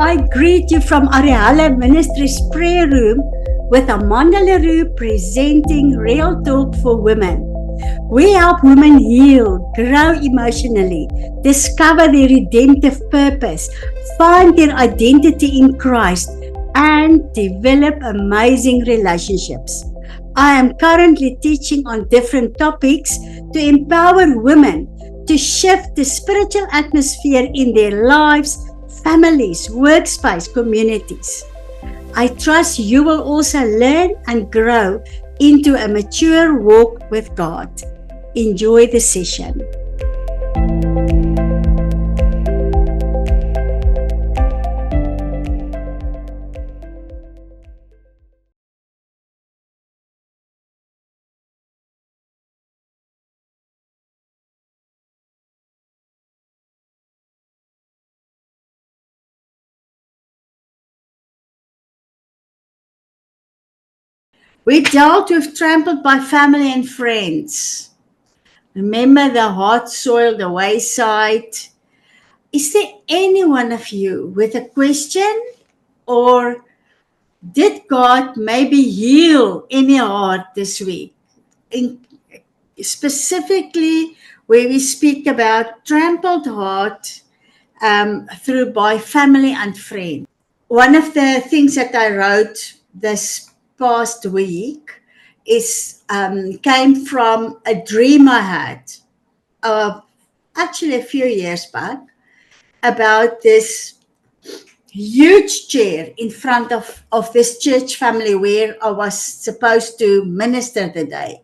I greet you from Arihala Ministries Prayer Room with Amanda LaRue presenting Real Talk for Women. We help women heal, grow emotionally, discover their redemptive purpose, find their identity in Christ, and develop amazing relationships. I am currently teaching on different topics to empower women to shift the spiritual atmosphere in their lives, families, workspace, communities. I trust you will also learn and grow into a mature walk with God. Enjoy the session. We dealt with trampled by family and friends. Remember the hard soil, the wayside. Is there any one of you with a question, or did God maybe heal any heart this week? Specifically, where we speak about trampled heart through by family and friends. One of the things that I wrote this past week is came from a dream I had, actually a few years back, about this huge chair in front of this church family where I was supposed to minister the day.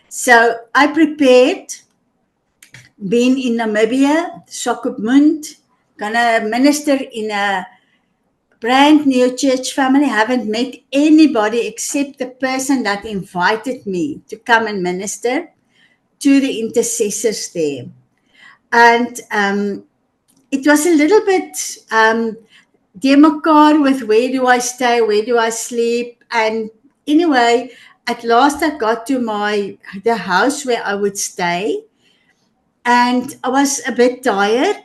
So I prepared, been in Namibia, Swakopmund, gonna minister in a brand new church family. Haven't met anybody except the person that invited me to come and minister to the intercessors there. And it was a little bit demakar with where do I stay, where do I sleep. And anyway, at last I got to the house where I would stay. And I was a bit tired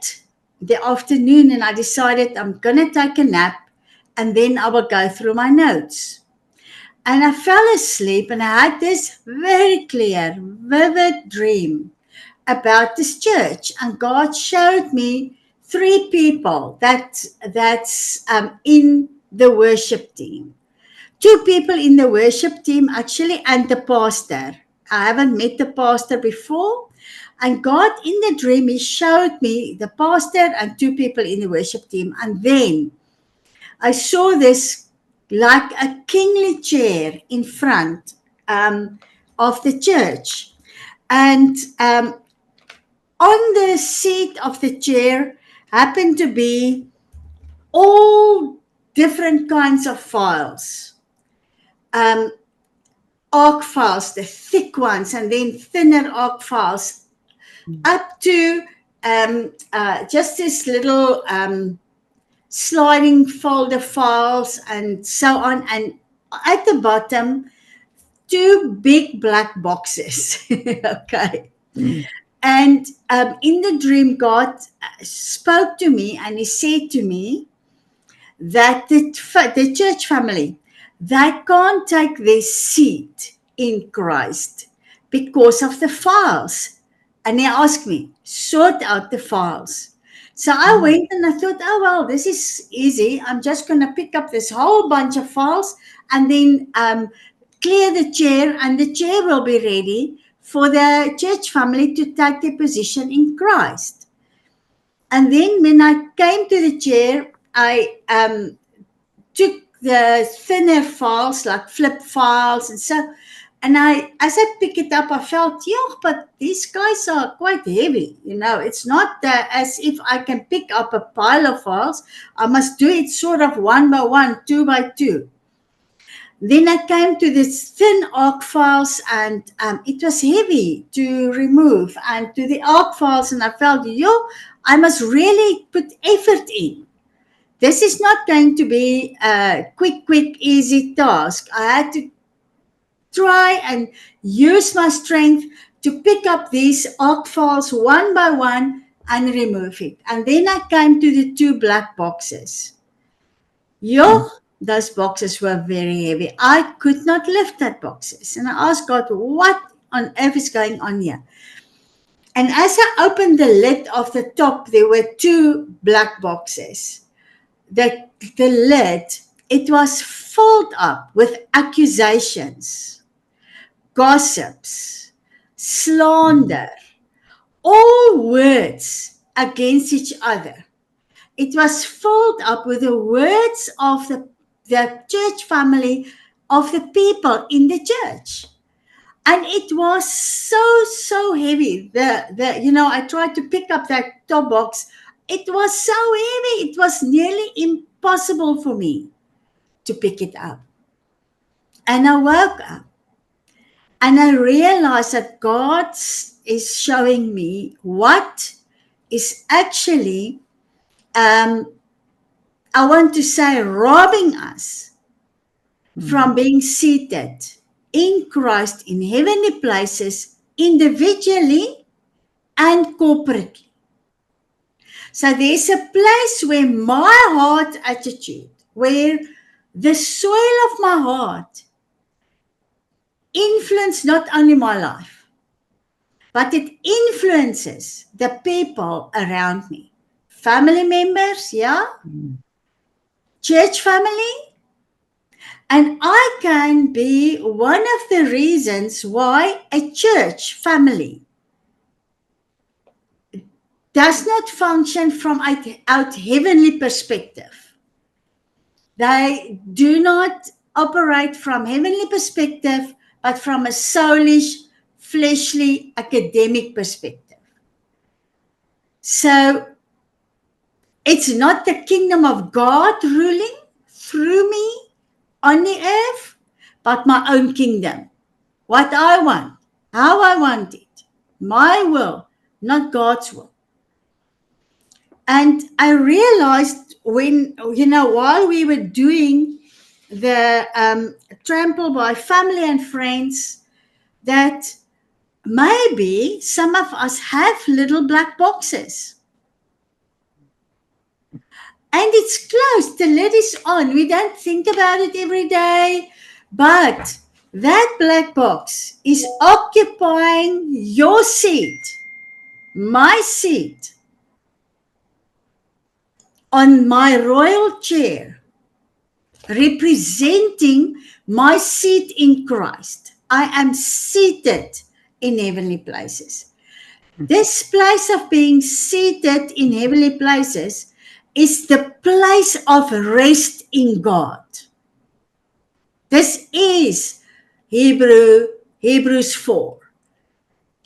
the afternoon, and I decided I'm going to take a nap and then I will go through my notes. And I fell asleep, and I had this very clear, vivid dream about this church. And God showed me 3 people that's in the worship team. 2 people in the worship team actually, and the pastor. I haven't met the pastor before. And God, in the dream, He showed me the pastor and 2 people in the worship team. And then I saw this like a kingly chair in front of the church. And on the seat of the chair happened to be all different kinds of files. ARC files, the thick ones, and then thinner ARC files, up to just this little sliding folder files and so on. And at the bottom, 2 big black boxes. Okay. And in the dream, God spoke to me, and He said to me that the church family, they can't take their seat in Christ because of the files. And He asked me, sort out the files. So I went and I thought, oh, well, this is easy. I'm just going to pick up this whole bunch of files and then clear the chair, and the chair will be ready for the church family to take their position in Christ. And then when I came to the chair, I took the thinner files, like flip files and so. And as I pick it up, I felt, yeah, but these guys are quite heavy. You know, it's not as if I can pick up a pile of files. I must do it sort of 1 by 1, 2 by 2. Then I came to this thin ARC files, and it was heavy to remove, and to the ARC files, and I felt, I must really put effort in. This is not going to be a quick, easy task. I had to try and use my strength to pick up these ARC files 1 by 1 and remove it. And then I came to the 2 black boxes. Those boxes were very heavy. I could not lift that boxes. And I asked God, what on earth is going on here? And as I opened the lid of the top, there were 2 black boxes. The lid, it was filled up with accusations, gossips, slander, all words against each other. It was filled up with the words of the church family, of the people in the church. And it was so heavy. I tried to pick up that top box. It was so heavy. It was nearly impossible for me to pick it up. And I woke up and I realized that God is showing me what is actually, I want to say, robbing us from being seated in Christ in heavenly places, individually and corporately. So there's a place where my heart attitude, where the soil of my heart influences not only my life, but it influences the people around me. Family members, yeah? Church family. And I can be one of the reasons why a church family does not function from out heavenly perspective. They do not operate from heavenly perspective, but from a soulish, fleshly, academic perspective. So it's not the kingdom of God ruling through me on the earth, but my own kingdom. What I want, how I want it, my will, not God's will. And I realized while we were doing the trample by family and friends, that maybe some of us have little black boxes. And it's closed, the lid is on. We don't think about it every day, but that black box is occupying your seat, my seat, on my royal chair, representing my seat in Christ. I am seated in heavenly places. This place of being seated in heavenly places is the place of rest in God. This is Hebrews 4.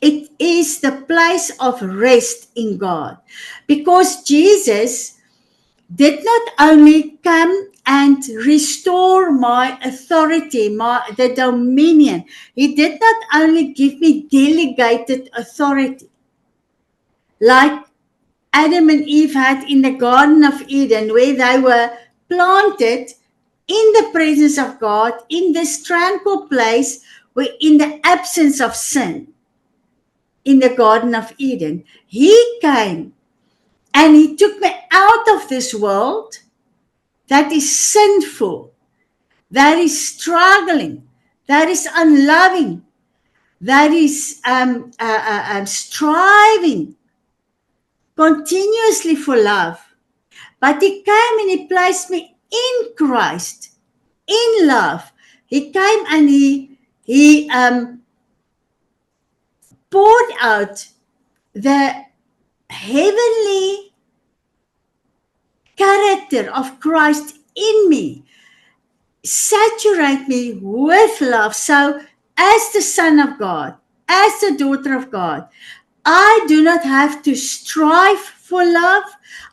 It is the place of rest in God, because Jesus did not only come and restore my authority, the dominion. He did not only give me delegated authority, like Adam and Eve had in the Garden of Eden, where they were planted in the presence of God, in this tranquil place, where in the absence of sin, in the Garden of Eden. He came and he took me out of this world that is sinful, that is struggling, that is unloving, that is striving continuously for love. But he came and he placed me in Christ, in love. He came and he poured out the heavenly character of Christ in me, saturate me with love. So as the son of God, as the daughter of God, I do not have to strive for love.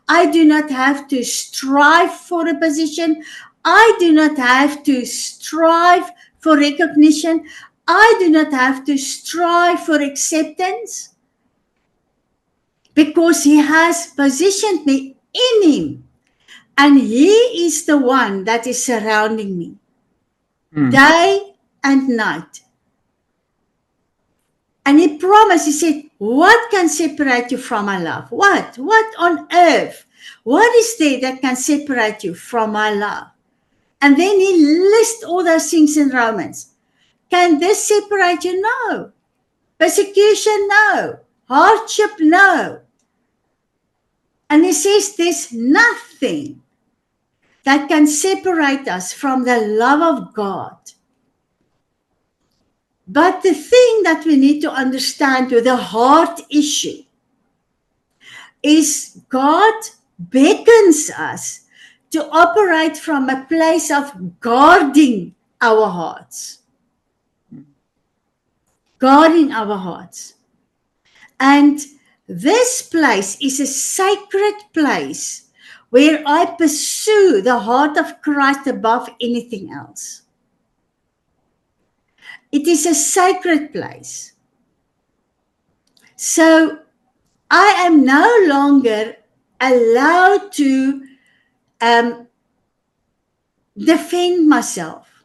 I do not have to strive for a position. I do not have to strive for recognition. I do not have to strive for acceptance, because he has positioned me in him. And he is the one that is surrounding me day and night. And he promised, he said, What can separate you from my love? What? What on earth? What is there that can separate you from my love? And then he lists all those things in Romans. Can this separate you? No. Persecution? No. Hardship? No. And he says there's nothing that can separate us from the love of God. But the thing that we need to understand with the heart issue is God beckons us to operate from a place of guarding our hearts. Guarding our hearts. And this place is a sacred place where I pursue the heart of Christ above anything else. It is a sacred place. So I am no longer allowed to defend myself.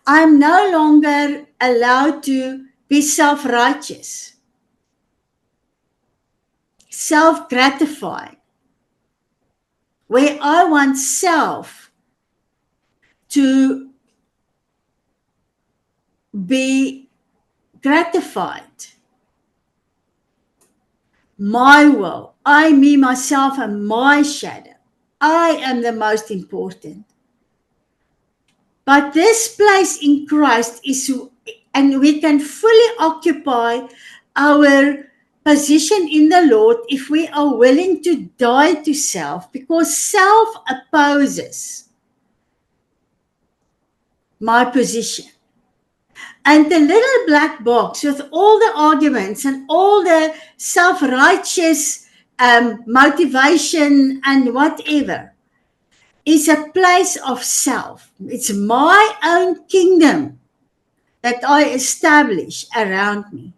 I'm no longer allowed to be self-righteous, self-gratifying, where I want self to be gratified. My will, I, me, myself, and my shadow. I am the most important. But this place in Christ is, and we can fully occupy our position in the Lord if we are willing to die to self, because self opposes my position. And the little black box with all the arguments and all the self-righteous motivation and whatever is a place of self. It's my own kingdom that I establish around me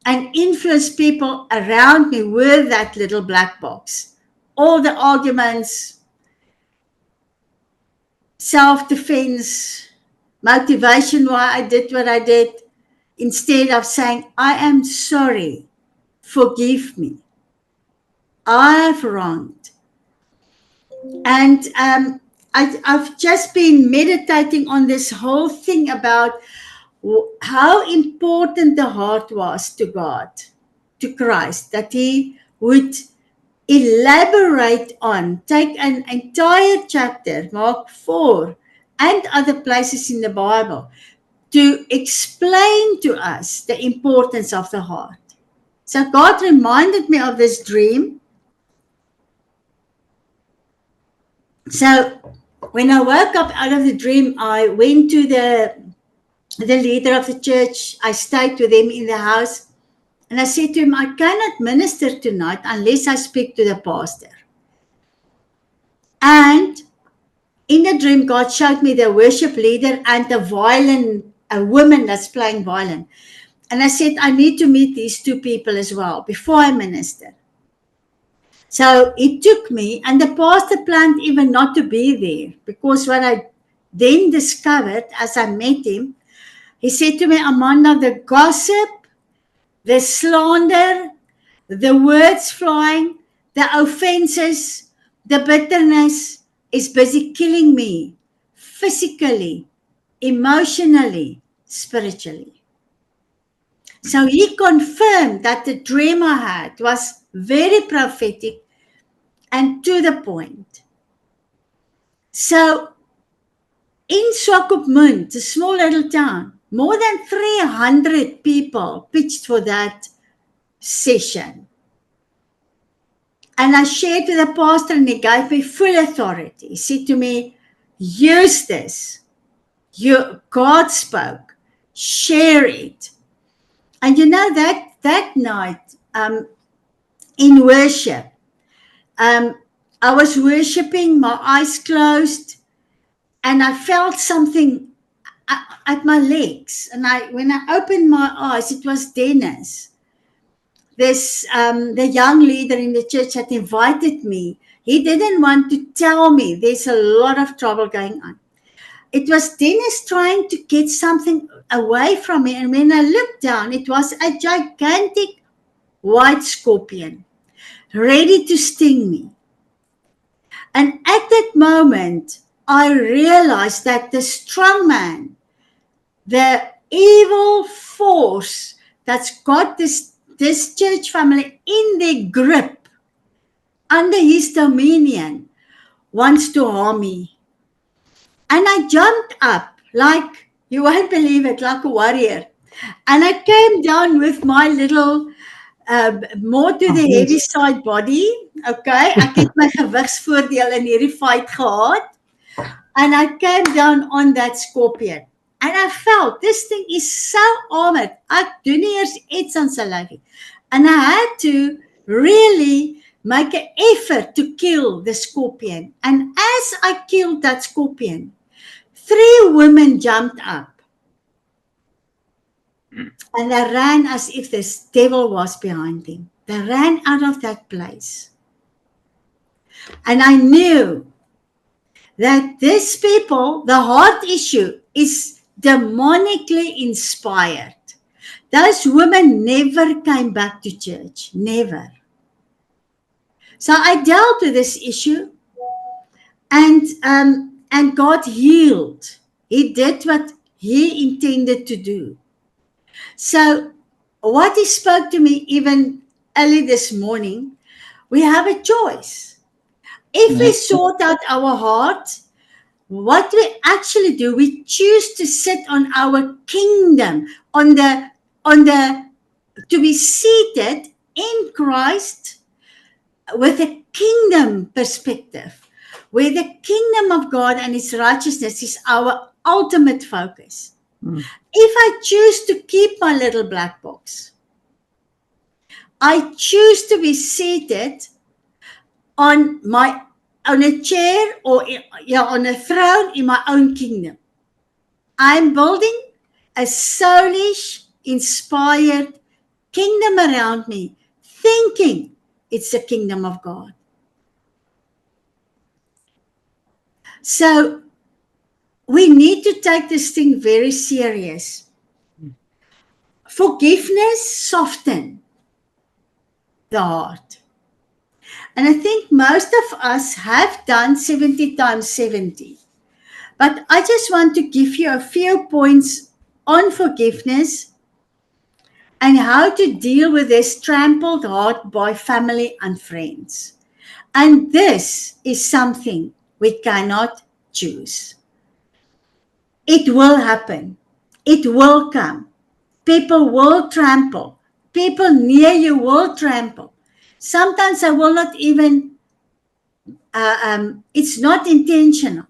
and influence people around me with that little black box. All the arguments, self-defense, motivation why I did what I did, instead of saying, I am sorry, forgive me. I've wronged. And I've just been meditating on this whole thing about how important the heart was to God, to Christ, that he would elaborate on, take an entire chapter, Mark 4, and other places in the Bible, to explain to us the importance of the heart. So God reminded me of this dream. So when I woke up out of the dream, I went to the leader of the church. I stayed with him in the house. And I said to him, I cannot minister tonight unless I speak to the pastor. And in the dream, God showed me the worship leader and a woman that's playing violin. And I said, I need to meet these two people as well before I minister. So it took me, and the pastor planned even not to be there, because what I then discovered as I met him, he said to me, Amanda, the gossip, the slander, the words flying, the offenses, the bitterness is busy killing me physically, emotionally, spiritually. So he confirmed that the dream I had was very prophetic and to the point. So in Swakopmund, a small little town, more than 300 people pitched for that session. And I shared with the pastor, and he gave me full authority. He said to me, use this. God spoke. Share it. And you know, that night in worship, I was worshiping, my eyes closed, and I felt something at my legs. And when I opened my eyes, it was Dennis. The young leader in the church had invited me. He didn't want to tell me there's a lot of trouble going on. It was Dennis trying to get something, away from me. And when I looked down, it was a gigantic white scorpion ready to sting me. And at that moment, I realized that the strong man, the evil force that's got this church family in their grip, under his dominion, wants to harm me. And I jumped up like, you won't believe it, like a warrior. And I came down with my little, more to the heavy side body. Okay, ek het my gewigsvoordeel in hierdie fight gehad. And I came down on that scorpion. And I felt this thing is so armored. Ek doen nie eers iets aan sy lyfie. And I had to really make an effort to kill the scorpion. And as I killed that scorpion, 3 women jumped up. And they ran as if this devil was behind them. They ran out of that place. And I knew that these people, the heart issue is demonically inspired. Those women never came back to church. Never. So I dealt with this issue, and God healed. He did what he intended to do. So what he spoke to me even early this morning, we have a choice. If we sort out our heart, what we actually do, we choose to sit on our kingdom, to be seated in Christ with a kingdom perspective, where the kingdom of God and his righteousness is our ultimate focus. If I choose to keep my little black box, I choose to be seated on a chair or on a throne in my own kingdom. I'm building a soulish, inspired kingdom around me, thinking it's the kingdom of God. So we need to take this thing very serious. Forgiveness softens the heart. And I think most of us have done 70 times 70. But I just want to give you a few points on forgiveness and how to deal with this trampled heart by family and friends. And this is something we cannot choose. It will happen. It will come. People will trample. People near you will trample. Sometimes I will not even, it's not intentional.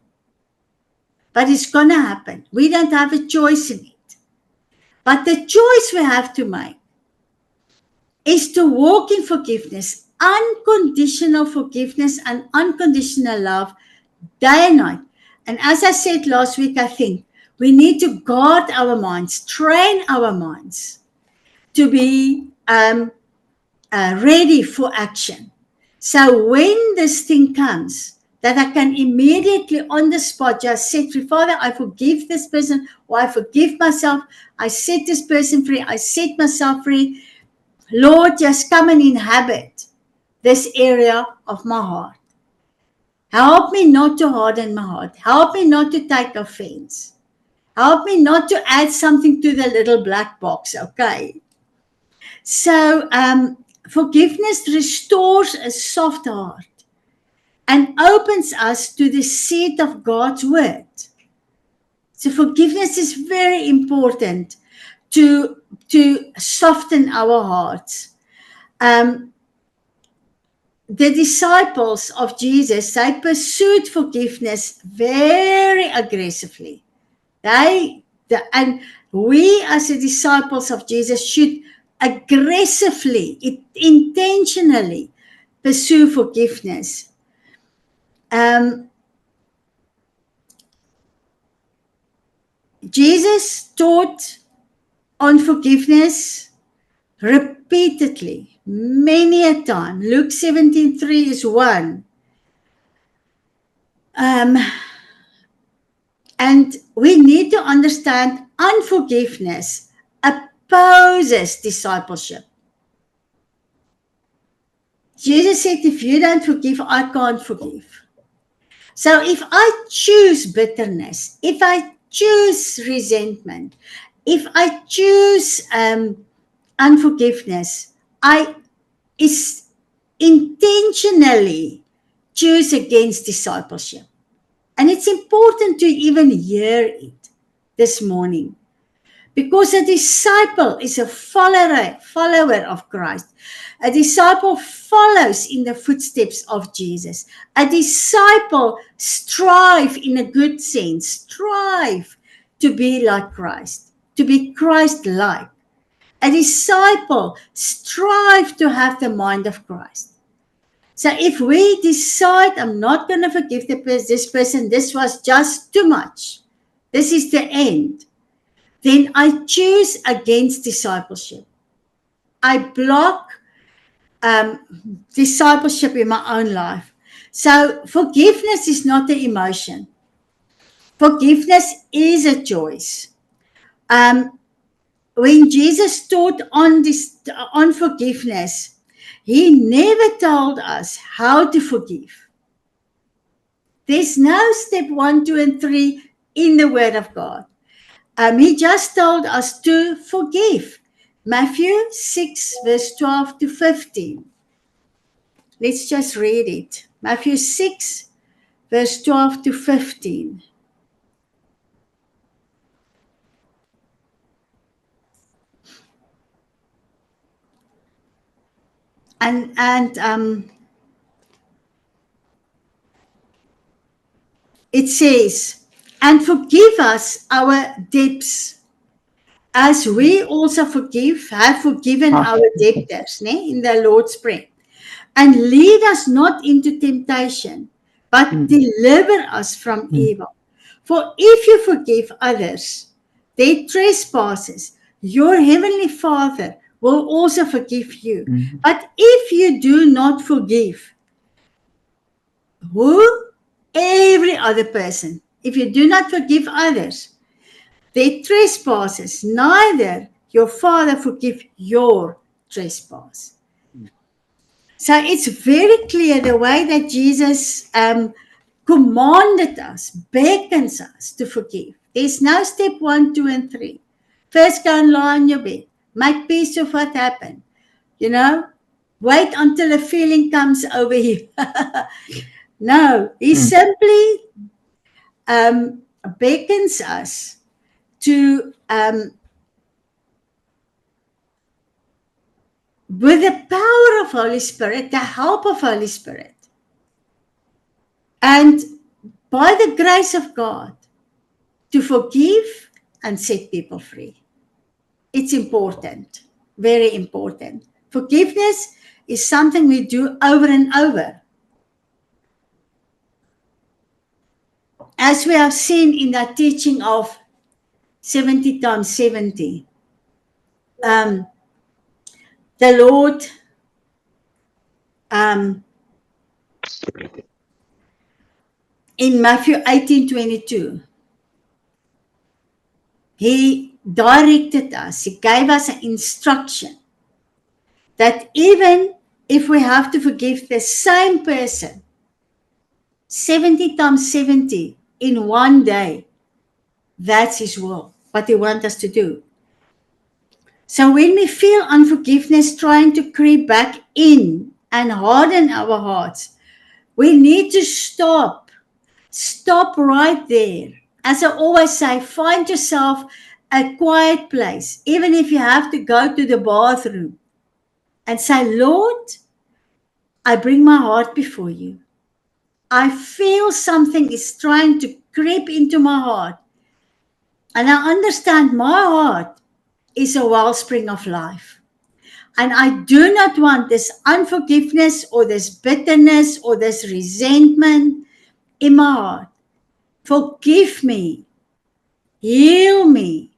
But it's going to happen. We don't have a choice in it. But the choice we have to make is to walk in forgiveness, unconditional forgiveness and unconditional love, day and night. And as I said last week, I think we need to guard our minds, train our minds to be ready for action. So when this thing comes, that I can immediately on the spot just set free. Father, I forgive this person, or I forgive myself. I set this person free. I set myself free. Lord, just come and inhabit this area of my heart. Help me not to harden my heart. Help me not to take offense. Help me not to add something to the little black box, okay? So forgiveness restores a soft heart and opens us to the seat of God's word. So forgiveness is very important to soften our hearts. The disciples of Jesus, they pursued forgiveness very aggressively. And we as the disciples of Jesus should aggressively, intentionally pursue forgiveness. Jesus taught on forgiveness repeatedly, many a time. Luke 17:3 is one. And And we need to understand unforgiveness opposes discipleship. Jesus said, if you don't forgive, I can't forgive. So if I choose bitterness, if I choose resentment, if I choose unforgiveness, I is intentionally choose against discipleship. And it's important to even hear it this morning, because a disciple is a follower of Christ. A disciple follows in the footsteps of Jesus. A disciple strive, in a good sense, strive to be like Christ, to be Christ-like. A disciple strive to have the mind of Christ. So if we decide, I'm not going to forgive this person, this was just too much, this is the end, then I choose against discipleship. I block discipleship in my own life. So forgiveness is not an emotion. Forgiveness is a choice. When Jesus taught on forgiveness, he never told us how to forgive. There's no step 1, 2, and 3 in the Word of God. He just told us to forgive. Matthew 6, verse 12 to 15. Let's just read it. Matthew 6, verse 12 to 15. And it says, and forgive us our debts, as we also have forgiven our debtors, in the Lord's Prayer. And lead us not into temptation, but deliver us from evil. For if you forgive others their trespasses, your heavenly Father will also forgive you. But if you do not forgive, every other person, if you do not forgive others their trespasses, neither your Father forgive your trespass. So it's very clear the way that Jesus commanded us, beckons us to forgive. There's no step 1, 2, and 3. First, go and lie on your bed. Make peace with what happened. Wait until a feeling comes over you. No, he simply beckons us to, with the power of Holy Spirit, the help of Holy Spirit, and by the grace of God, to forgive and set people free. It's important, very important. Forgiveness is something we do over and over. As we have seen in that teaching of 70 times 70, the Lord in Matthew 18:22, he directed us, he gave us an instruction that even if we have to forgive the same person 70 times 70 in one day, that's his will, what he wants us to do. So when we feel unforgiveness trying to creep back in and harden our hearts, we need to stop right there. As I always say, find yourself a quiet place, even if you have to go to the bathroom, and say, Lord, I bring my heart before you. I feel something is trying to creep into my heart. And I understand my heart is a wellspring of life. And I do not want this unforgiveness or this bitterness or this resentment in my heart. Forgive me. Heal me.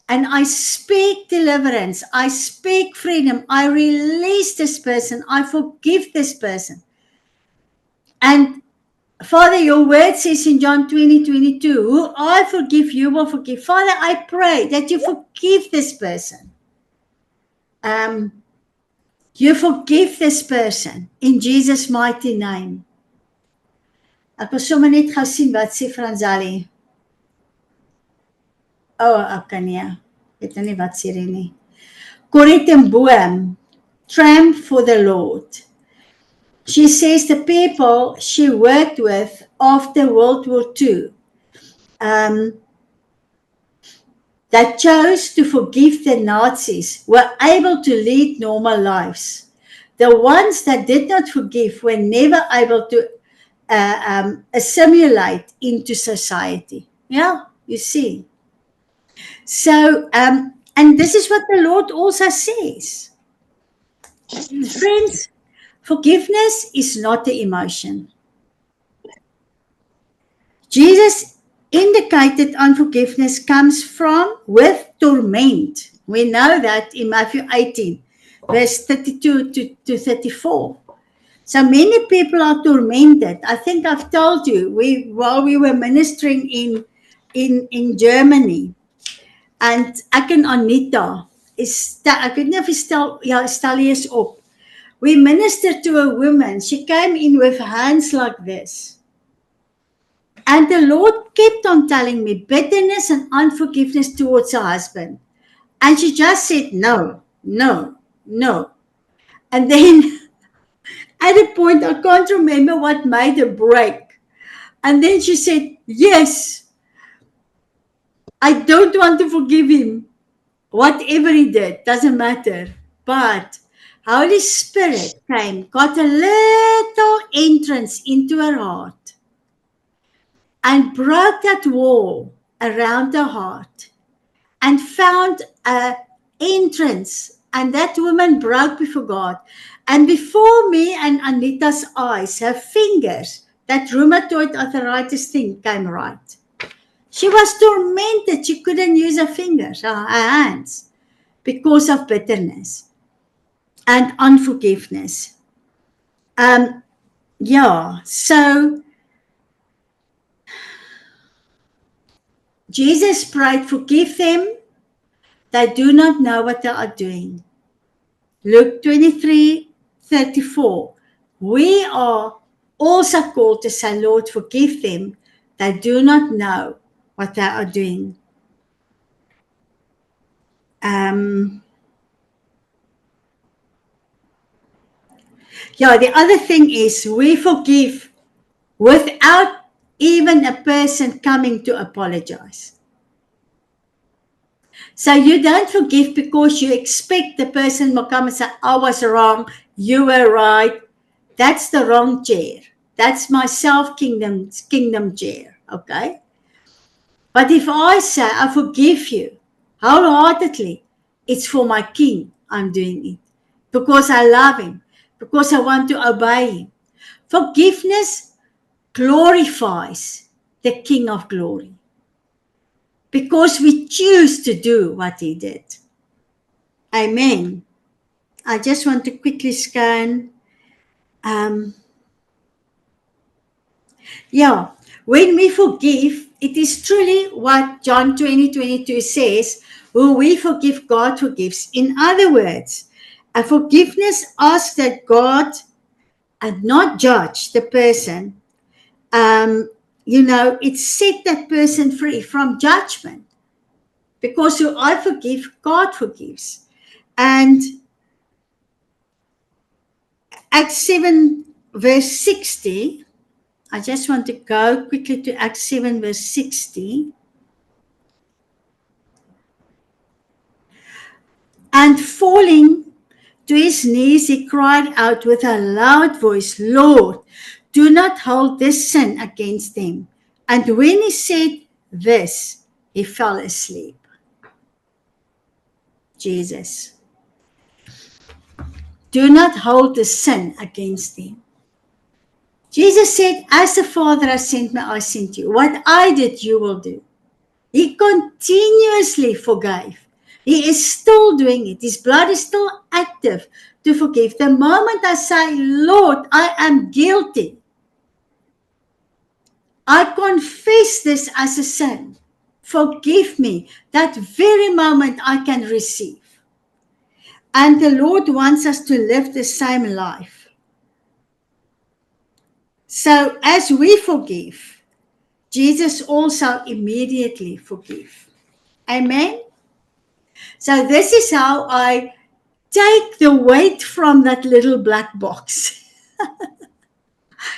And I speak deliverance. I speak freedom. I release this person. I forgive this person. And Father, your word says in John 20:22, who I forgive, you will forgive. Father, I pray that you forgive this person. You forgive this person in Jesus' mighty name. Ek wil sommer net gou sien wat sê Franzali. Okay, nee. Weet nou nie wat sê hy nie. Corrie ten Boom, Tramp for the Lord. She says the people she worked with after World War II that chose to forgive the Nazis were able to lead normal lives. The ones that did not forgive were never able to assimilate into society. Yeah, you see. So, and this is what the Lord also says. Friends, forgiveness is not an emotion. Jesus indicated unforgiveness comes from with torment. We know that in Matthew 18, verse 32 to 34. So many people are tormented. I think I've told you, while we were ministering in Germany, and ek en Anita, ek weet nie of stel jy is op. We ministered to a woman. She came in with hands like this. And the Lord kept on telling me bitterness and unforgiveness towards her husband. And she just said, no, no, no. And then at a point, I can't remember what made her break. And then she said, yes, I don't want to forgive him. Whatever he did, doesn't matter. But Holy Spirit came, got a little entrance into her heart and broke that wall around her heart and found an entrance. And that woman broke before God. And before me and Anita's eyes, her fingers, that rheumatoid arthritis thing came right. She was tormented. She couldn't use her fingers, her hands, because of bitterness and unforgiveness. So Jesus prayed, forgive them, they do not know what they are doing. Luke 23:34. We are also called to say, Lord, forgive them, they do not know what they are doing. The other thing is we forgive without even a person coming to apologize. So you don't forgive because you expect the person will come and say, I was wrong, you were right. That's the wrong chair. That's my self-kingdom chair, okay? But if I say, I forgive you wholeheartedly, it's for my King I'm doing it. Because I love him. Because I want to obey him. Forgiveness glorifies the King of glory. Because we choose to do what he did. Amen. I just want to quickly scan. When we forgive, it is truly what John 20:22 says, who we forgive, God forgives. In other words, a forgiveness asks that God and not judge the person. It set that person free from judgment. Because who I forgive, God forgives. And Acts 7 verse 60, I just want to go quickly to Acts 7 verse 60. And falling to his knees, he cried out with a loud voice, Lord, do not hold this sin against them. And when he said this, he fell asleep. Jesus. Do not hold the sin against them. Jesus said, as the Father has sent me, I sent you. What I did, you will do. He continuously forgave. He is still doing it. His blood is still active to forgive. The moment I say, Lord, I am guilty, I confess this as a sin. Forgive me. That very moment I can receive. And the Lord wants us to live the same life. So as we forgive, Jesus also immediately forgive. Amen? So this is how I take the weight from that little black box.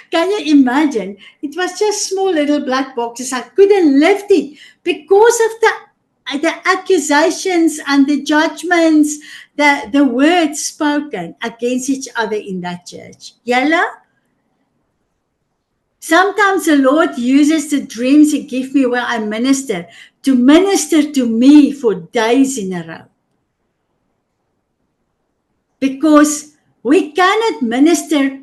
Can you imagine? It was just small little black boxes. I couldn't lift it because of the accusations and the judgments, the words spoken against each other in that church. Yella? Sometimes the Lord uses the dreams He gives me where I minister to minister to me for days in a row. Because we cannot minister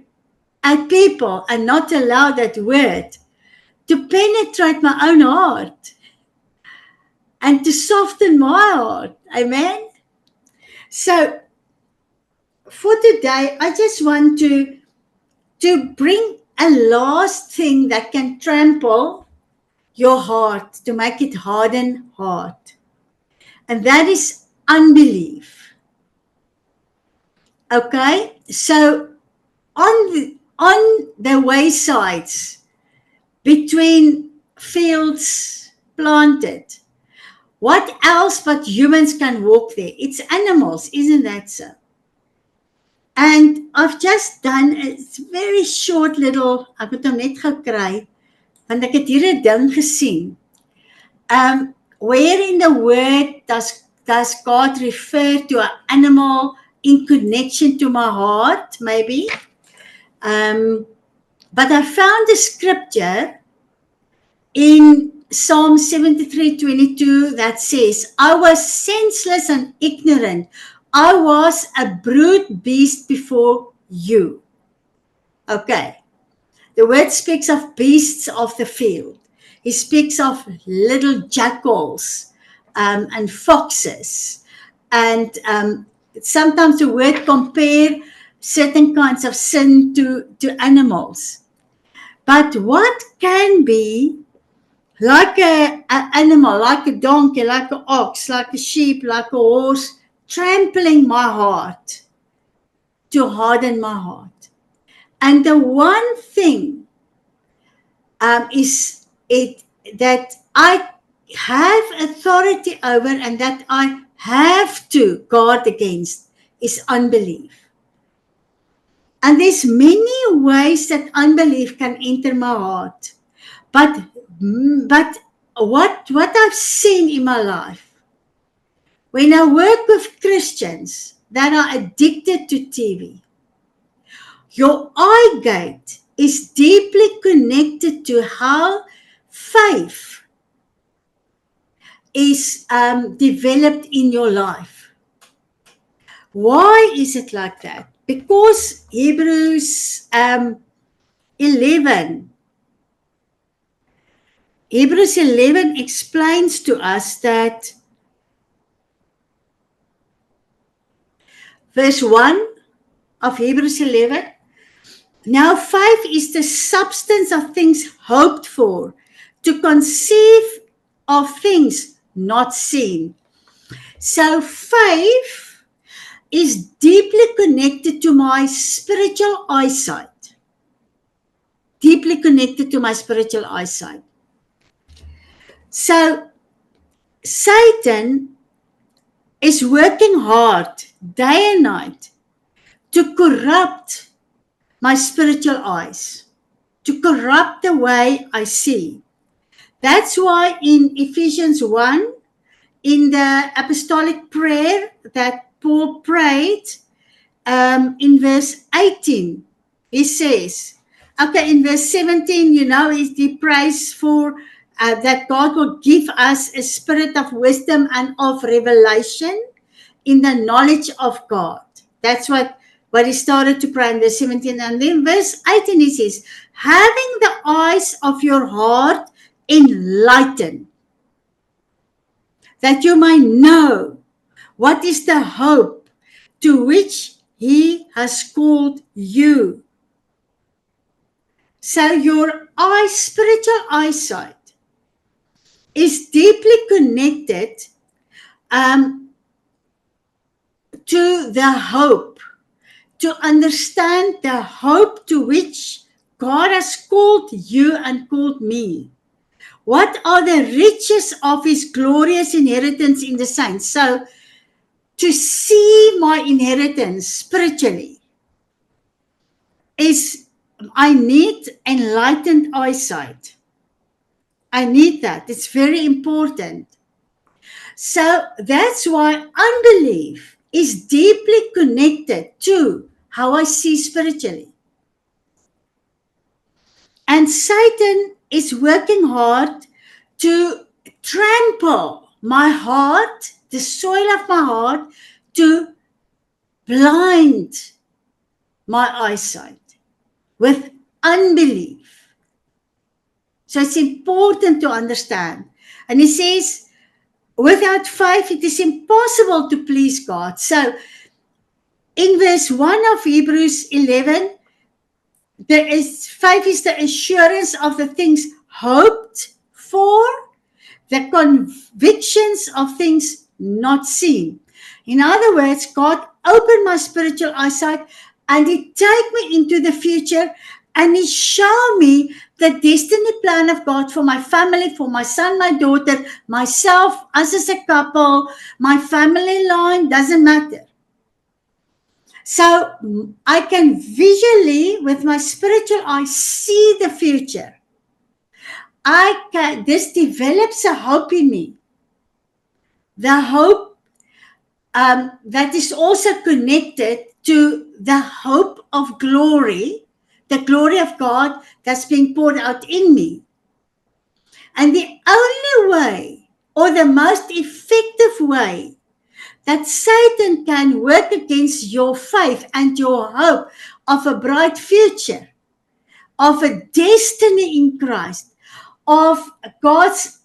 at people and not allow that word to penetrate my own heart and to soften my heart. Amen? So, for today, I just want to bring a last thing that can trample your heart, to make it hardened heart. And that is unbelief. Okay? So, on the waysides, between fields planted, what else but humans can walk there? It's animals, isn't that so? And I've just done a very short little, ek het hom net gekry, want ek het hier 'n ding gesien. Where in the word does God refer to an animal in connection to my heart, maybe? But I found a scripture in Psalm 73:22 that says, I was senseless and ignorant. I was a brute beast before you. Okay. The word speaks of beasts of the field. He speaks of little jackals and foxes. And sometimes the word compare certain kinds of sin to animals. But what can be like an animal, like a donkey, like an ox, like a sheep, like a horse, trampling my heart to harden my heart? And the one thing is it that I have authority over and that I have to guard against is unbelief. And there's many ways that unbelief can enter my heart. But what I've seen in my life, when I work with Christians that are addicted to TV, your eye gate is deeply connected to how faith is developed in your life. Why is it like that? Because Hebrews 11 explains to us that verse 1 of Hebrews 11, now faith is the substance of things hoped for, to conceive of things not seen. So faith is deeply connected to my spiritual eyesight. Deeply connected to my spiritual eyesight. So Satan is working hard day and night to corrupt my spiritual eyes, to corrupt the way I see. That's why in Ephesians 1, in the apostolic prayer that Paul prayed, in verse 18, he says, okay, in verse 17, he prays for that God will give us a spirit of wisdom and of revelation in the knowledge of God. That's what he started to pray in verse 17. And then verse 18, he says, having the eyes of your heart enlightened, that you might know what is the hope to which he has called you, So your spiritual eyesight is deeply connected um, to the hope, to understand the hope to which God has called you and called me. What are the riches of his glorious inheritance in the saints? So, to see my inheritance spiritually is, I need enlightened eyesight. I need that. It's very important. So that's why unbelief is deeply connected to how I see spiritually. And Satan is working hard to trample my heart, the soil of my heart, to blind my eyesight with unbelief. So it's important to understand. And he says, without faith, it is impossible to please God. So in verse 1 of Hebrews 11, faith is the assurance of the things hoped for, the convictions of things not seen. In other words, God opened my spiritual eyesight and He take me into the future and He show me the destiny plan of God for my family, for my son, my daughter, myself, us as a couple, my family line, doesn't matter. So I can visually, with my spiritual eye, see the future. This develops a hope in me. The hope that is also connected to the hope of glory, the glory of God that's being poured out in me. And the only way, or the most effective way, that Satan can work against your faith and your hope of a bright future, of a destiny in Christ, of God's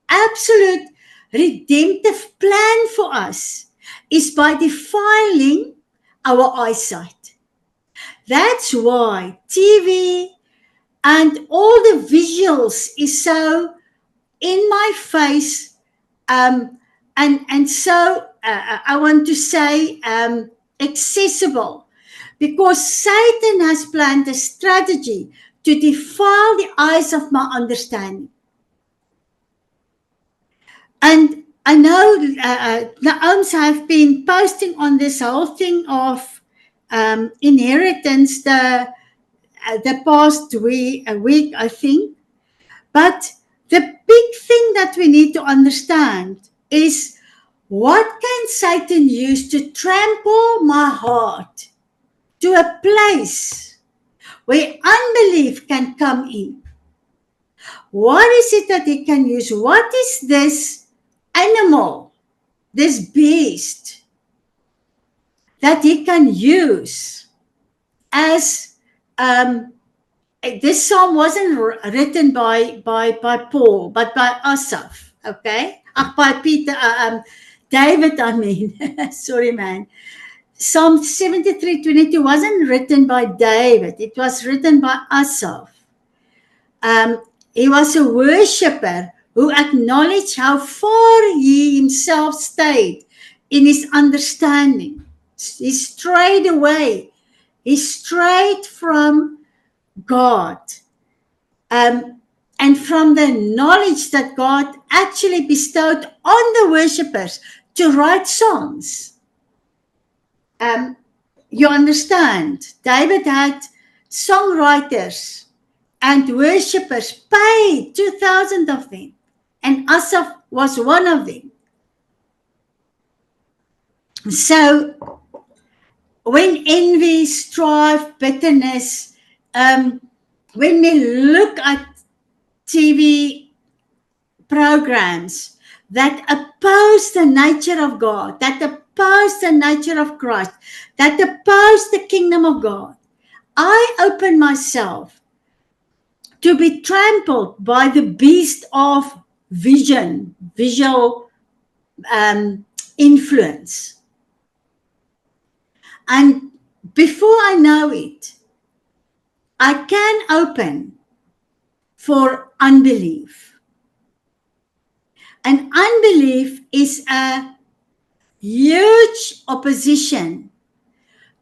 absolute redemptive plan for us, is by defiling our eyesight. That's why TV and all the visuals is so in my face, and so I want to say accessible, because Satan has planned a strategy to defile the eyes of my understanding. And I know Naoms have been posting on this whole thing of inheritance the past week, I think. But the big thing that we need to understand is, what can Satan use to trample my heart to a place where unbelief can come in? What is it that he can use? What is this animal, this beast, that he can use as this psalm wasn't written by Paul, but by Asaph, okay? By Peter, David, I mean. Sorry, man. Psalm 73:22 wasn't written by David. It was written by Asaph. He was a worshipper who acknowledged how far he himself stayed in his understanding. He strayed away. He strayed from God. And from the knowledge that God actually bestowed on the worshippers to write songs. You understand, David had songwriters and worshippers, paid 2,000 of them, and Asaph was one of them. So when envy, strife, bitterness, when we look at TV programs that oppose the nature of God, that oppose the nature of Christ, that oppose the kingdom of God, I open myself to be trampled by the beast of visual influence. And before I know it, I can open for unbelief. And unbelief is a huge opposition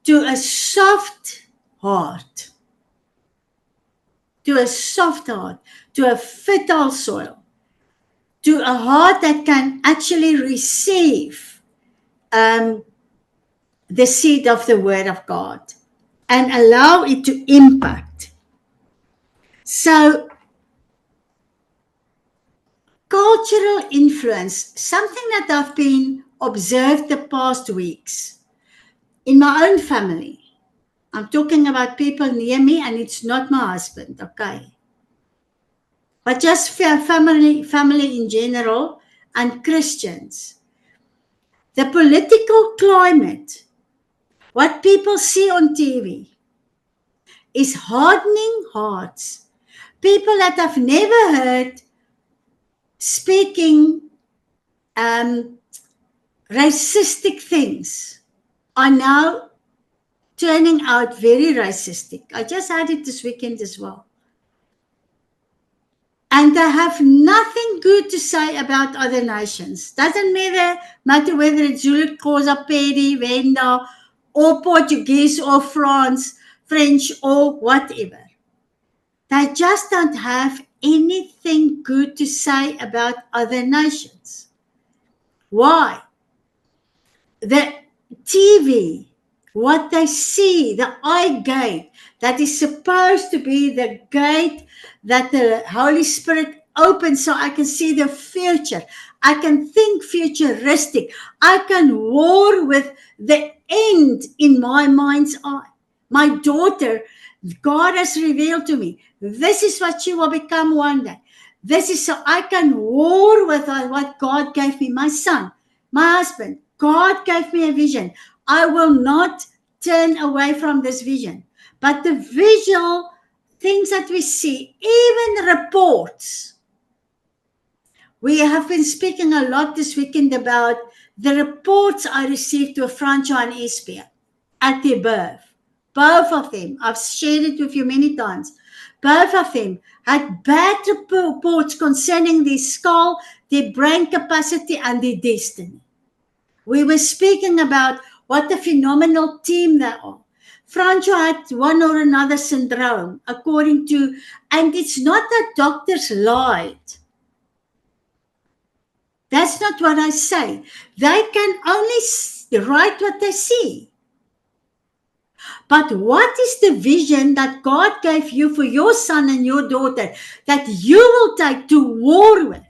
to a soft heart, to a soft heart, to a fertile soil, to a heart that can actually receive the seed of the Word of God and allow it to impact. So, cultural influence, something that I've been observed the past weeks in my own family. I'm talking about people near me, and it's not my husband, okay? But just family in general, and Christians. The political climate, what people see on TV, is hardening hearts. People that I've never heard speaking racistic things are now turning out very racistic. I just had it this weekend as well. And they have nothing good to say about other nations. Doesn't matter whether it's Zulu, Xhosa, Pedi, Venda, or Portuguese, or French, or whatever. They just don't have anything good to say about other nations. Why? The TV, what they see, the eye gate, that is supposed to be the gate that the Holy Spirit opens so I can see the future. I can think futuristic. I can war with the end in my mind's eye. My daughter, God has revealed to me, this is what she will become one day. This is so I can war with what God gave me. My son, my husband, God gave me a vision. I will not turn away from this vision. But the visual things that we see, even reports. We have been speaking a lot this weekend about the reports I received to Francois and Espia at their birth. Both of them, I've shared it with you many times. Both of them had bad reports concerning their skull, their brain capacity, and their destiny. We were speaking about what a phenomenal team they are. Francois had one or another syndrome, according to, and it's not that doctors lied. That's not what I say. They can only write what they see. But what is the vision that God gave you for your son and your daughter that you will take to war with?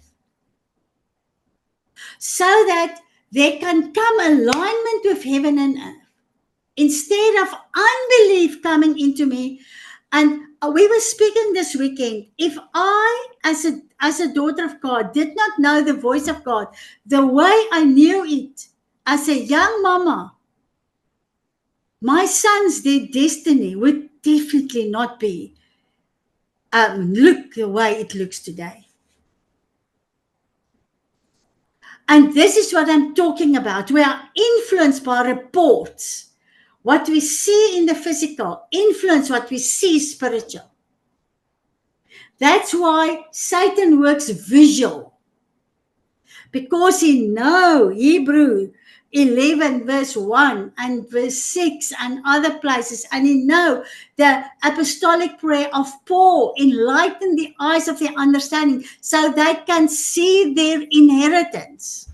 So that there can come alignment with heaven and earth. Instead of unbelief coming into me. And we were speaking this weekend, if I, as a daughter of God, did not know the voice of God the way I knew it as a young mama, my sons, their destiny would definitely not be look the way it looks today. And this is what I'm talking about. We are influenced by reports. What we see in the physical influence what we see spiritual. That's why Satan works visual. Because he knows Hebrew 11 verse 1 and verse 6 and other places. And he knows the apostolic prayer of Paul, enlighten the eyes of their understanding so they can see their inheritance.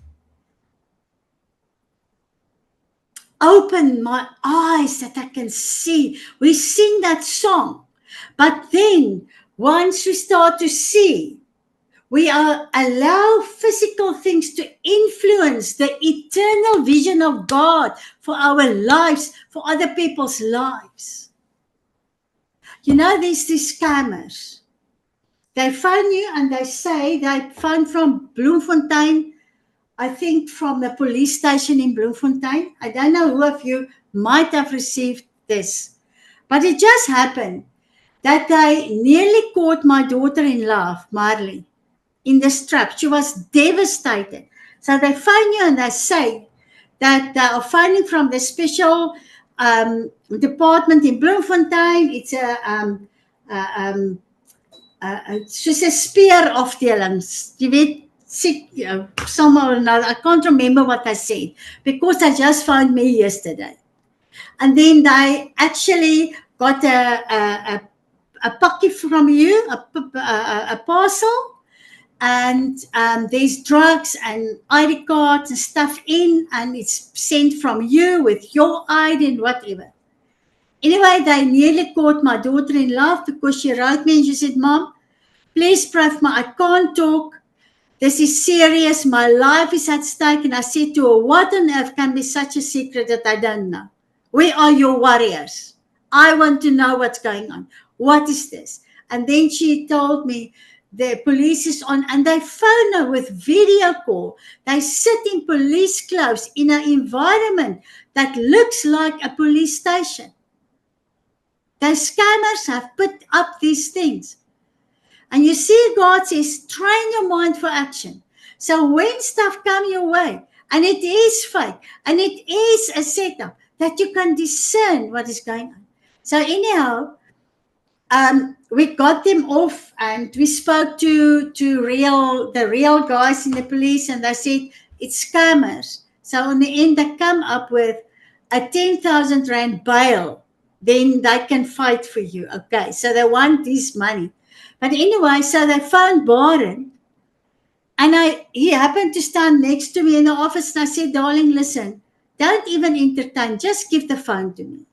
Open my eyes that I can see. We sing that song. But then, once we start to see, we allow physical things to influence the eternal vision of God for our lives, for other people's lives. You know, there's these scammers. They phone you and they say they phone from Bloemfontein, I think from the police station in Bloemfontein. I don't know who of you might have received this. But it just happened that they nearly caught my daughter-in-law, Marley, in this trap. She was devastated. So they phone you and they say that they are phoning from the special department in Bloemfontein. It's a soos 'n speerafdeling. Jy weet, somehow or another. I can't remember what I said because I just found me yesterday. And then they actually got a pakkie from you, a parcel, and there's drugs and ID cards and stuff in, and it's sent from you with your ID and whatever. Anyway, they nearly caught my daughter in love because she wrote me and she said, Mom, please pray for me. I can't talk. This is serious. My life is at stake. And I said to her, what on earth can be such a secret that I don't know? We are your warriors. I want to know what's going on. What is this? And then she told me the police is on, and they phone her with video call. They sit in police clothes in an environment that looks like a police station. The scammers have put up these things. And you see, God says, train your mind for action. So when stuff come your way, and it is fake, and it is a setup, that you can discern what is going on. So anyhow, we got them off, and we spoke to the real guys in the police, and they said it's scammers. So in the end, they come up with a 10,000 rand bail. Then they can fight for you. Okay, so they want this money. But anyway, so they found Baron, and he happened to stand next to me in the office, and I said, darling, listen, don't even entertain, just give the phone to me.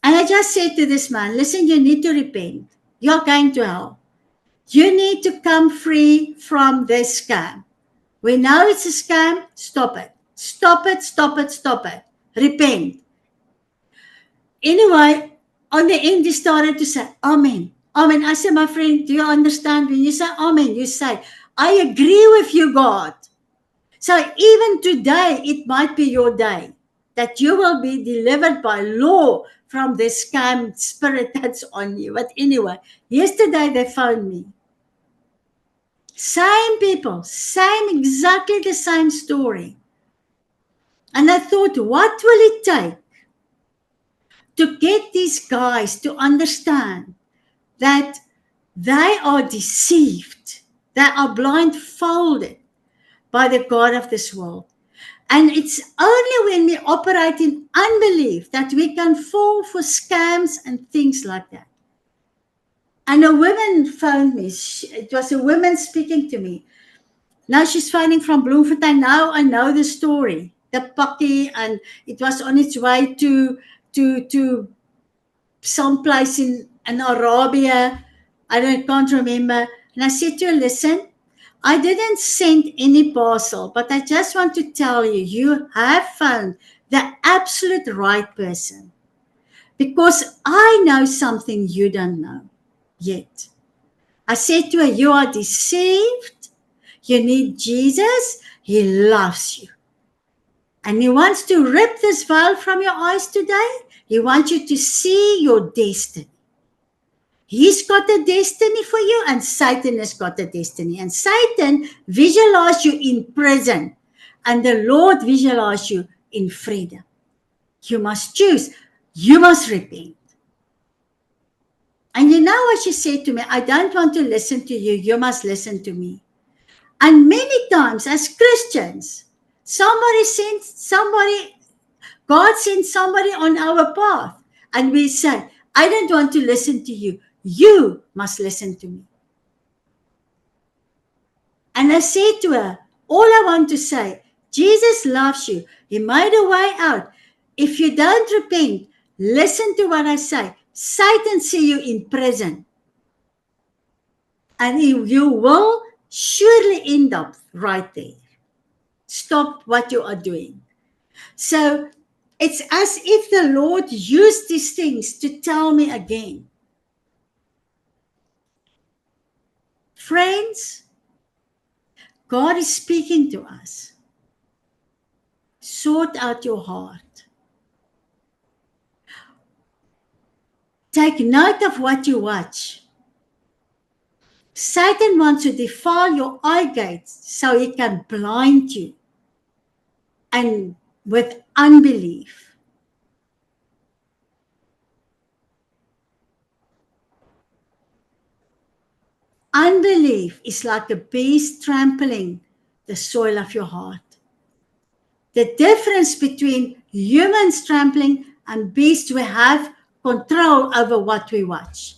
And I just said to this man, listen, you need to repent. You're going to hell. You need to come free from this scam. We know it's a scam. Stop it. Stop it, stop it, stop it. Repent. Anyway, on the end, he started to say, Amen. Amen. I said, my friend, do you understand? When you say Amen, you say, I agree with you, God. So even today, it might be your day that you will be delivered by law from the scam spirit that's on you. But anyway, yesterday they phoned me. Same people, exactly the same story. And I thought, what will it take to get these guys to understand that they are deceived, they are blindfolded by the God of this world. And it's only when we operate in unbelief that we can fall for scams and things like that. And a woman phoned me. It was a woman speaking to me. Now she's phoning from Bloemfontein. Now I know the story. The pakkie, and it was on its way to some place in Arabia. Can't remember. And I said to her, listen, I didn't send any parcel, but I just want to tell you, you have found the absolute right person. Because I know something you don't know yet. I said to her, you are deceived. You need Jesus. He loves you. And he wants to rip this veil from your eyes today. He wants you to see your destiny. He's got a destiny for you, and Satan has got a destiny. And Satan visualized you in prison, and the Lord visualized you in freedom. You must choose. You must repent. And you know what she said to me? I don't want to listen to you. You must listen to me. And many times as Christians, God sends somebody on our path, and we say, I don't want to listen to you. You must listen to me. And I said to her, all I want to say, Jesus loves you. He made a way out. If you don't repent, listen to what I say. Satan see you in prison. And you will surely end up right there. Stop what you are doing. So it's as if the Lord used these things to tell me again. Friends, God is speaking to us. Sort out your heart. Take note of what you watch. Satan wants to defile your eye gates so he can blind you and with unbelief. unbelief is like a beast trampling the soil of your heart. The difference between humans trampling and beasts, we have control over what we watch.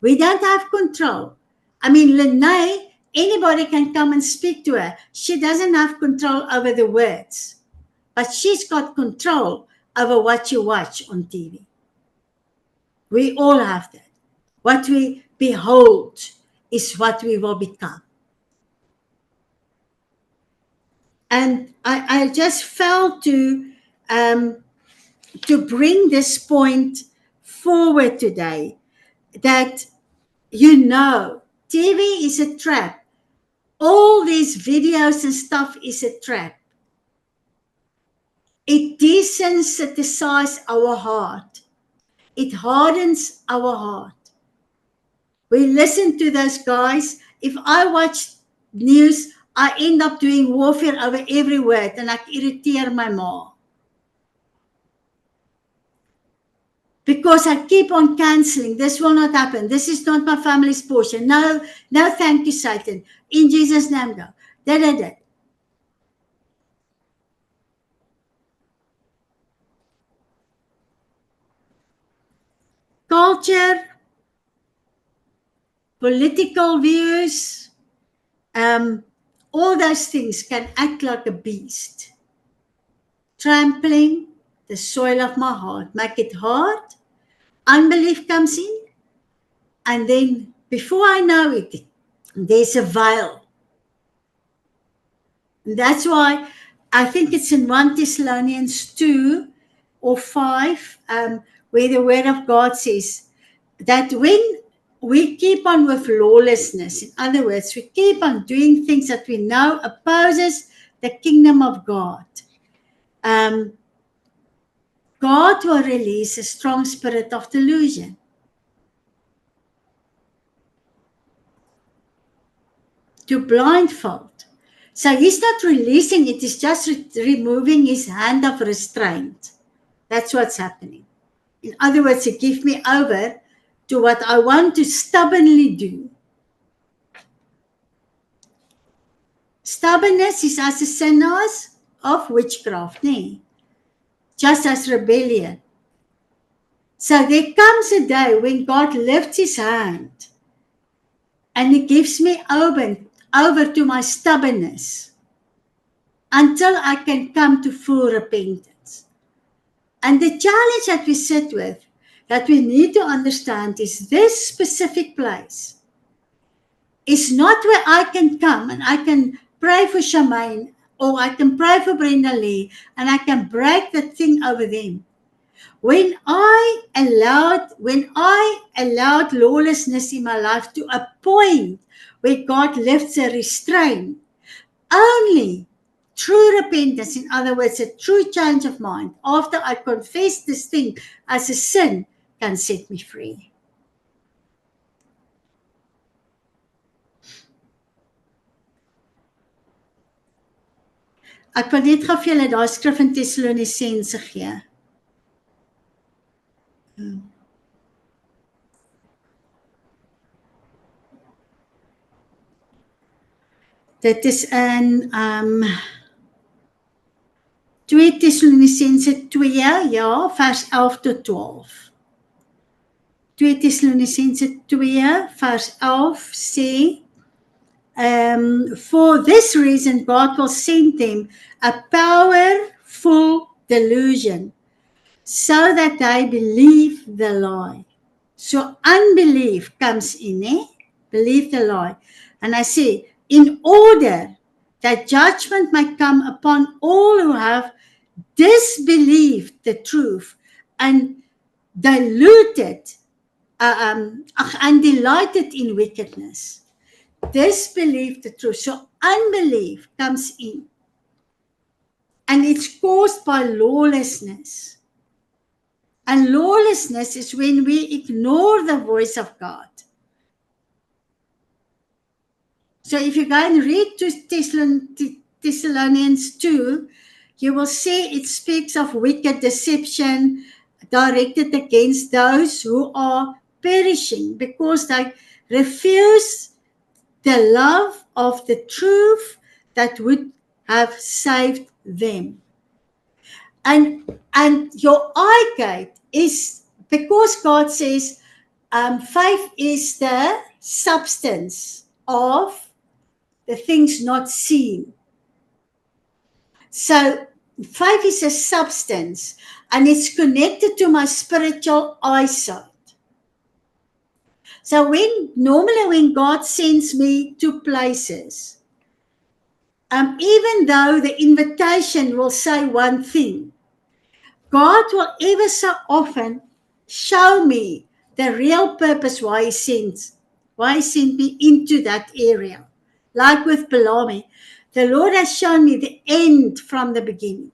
We don't have control. I mean, Lene, anybody can come and speak to her. She doesn't have control over the words, but she's got control over what you watch on TV. We all have that. What we behold is what we will become. And I just felt to bring this point forward today, that TV is a trap. All these videos and stuff is a trap. It desensitizes our heart. It hardens our heart. We listen to those guys. If I watch news, I end up doing warfare over every word and I irritate my mom. Because I keep on canceling. This will not happen. This is not my family's portion. No, thank you, Satan. In Jesus' name, go. Da. Culture, political views, all those things can act like a beast, trampling the soil of my heart, make it hard. Unbelief comes in, and then before I know it, there's a veil. And that's why I think it's in 1 Thessalonians 2 or 5, where the word of God says that when we keep on with lawlessness, in other words, we keep on doing things that we know opposes the kingdom of God, God will release a strong spirit of delusion. To blindfold. So he's not releasing it, he's just removing his hand of restraint. That's what's happening. In other words, he gives me over to what I want to stubbornly do. Stubbornness is as a sin of witchcraft, just as rebellion. So there comes a day when God lifts his hand and he gives me over to my stubbornness until I can come to full repentance. And the challenge that we sit with, that we need to understand, is this specific place is not where I can come and I can pray for Shamaine, or I can pray for Brenda Lee and I can break the thing over them. When I allowed lawlessness in my life to a point where God lifts a restraint, only true repentance, in other words, a true change of mind, after I confess this thing as a sin, can set me free. Ek wil net gou vir julle daai skrif in Tessalonisense gee. Dit is in 2 Tessalonisense 2, ja, vers 11 tot 12. 2 Tessalonisense 2, vers 11 sê, for this reason God will send them a powerful delusion so that they believe the lie. So unbelief comes in, believe the lie. And I say, in order that judgment might come upon all who have disbelieved the truth and diluted and delighted in wickedness. Disbelieve the truth. So unbelief comes in. And it's caused by lawlessness. And lawlessness is when we ignore the voice of God. So if you go and read Thessalonians 2, you will see it speaks of wicked deception directed against those who are perishing because they refuse the love of the truth that would have saved them. And your eye gate is because God says faith is the substance of the things not seen. So faith is a substance and it's connected to my spiritual eyesight. So normally when God sends me to places, even though the invitation will say one thing, God will ever so often show me the real purpose why he sent me into that area. Like with Belami, the Lord has shown me the end from the beginning.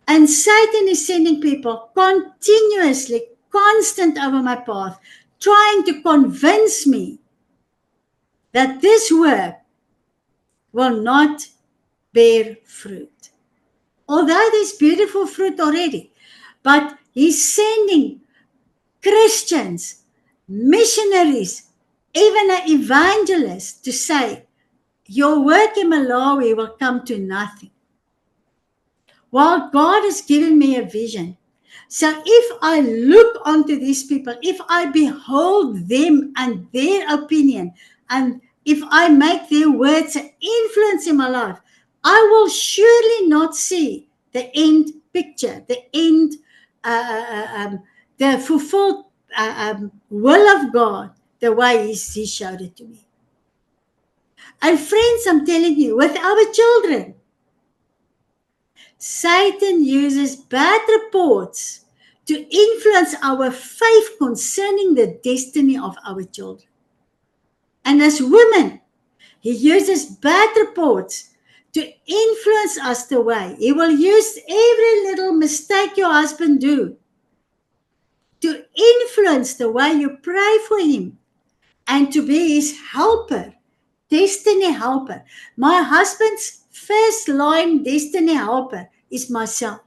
And Satan is sending people continuously, constant over my path, trying to convince me that this work will not bear fruit. Although there's beautiful fruit already, but he's sending Christians, missionaries, even an evangelist to say, your work in Malawi will come to nothing. While God has given me a vision. So if I look onto these people, if I behold them and their opinion, and if I make their words an influence in my life, I will surely not see the end picture, the end, the fulfilled will of God, the way He showed it to me. And friends, I'm telling you, with our children, Satan uses bad reports to influence our faith concerning the destiny of our children. And as women, he uses bad reports to influence us the way. He will use every little mistake your husband do to influence the way you pray for him and to be his helper, destiny helper. My husband's first line destiny helper is myself.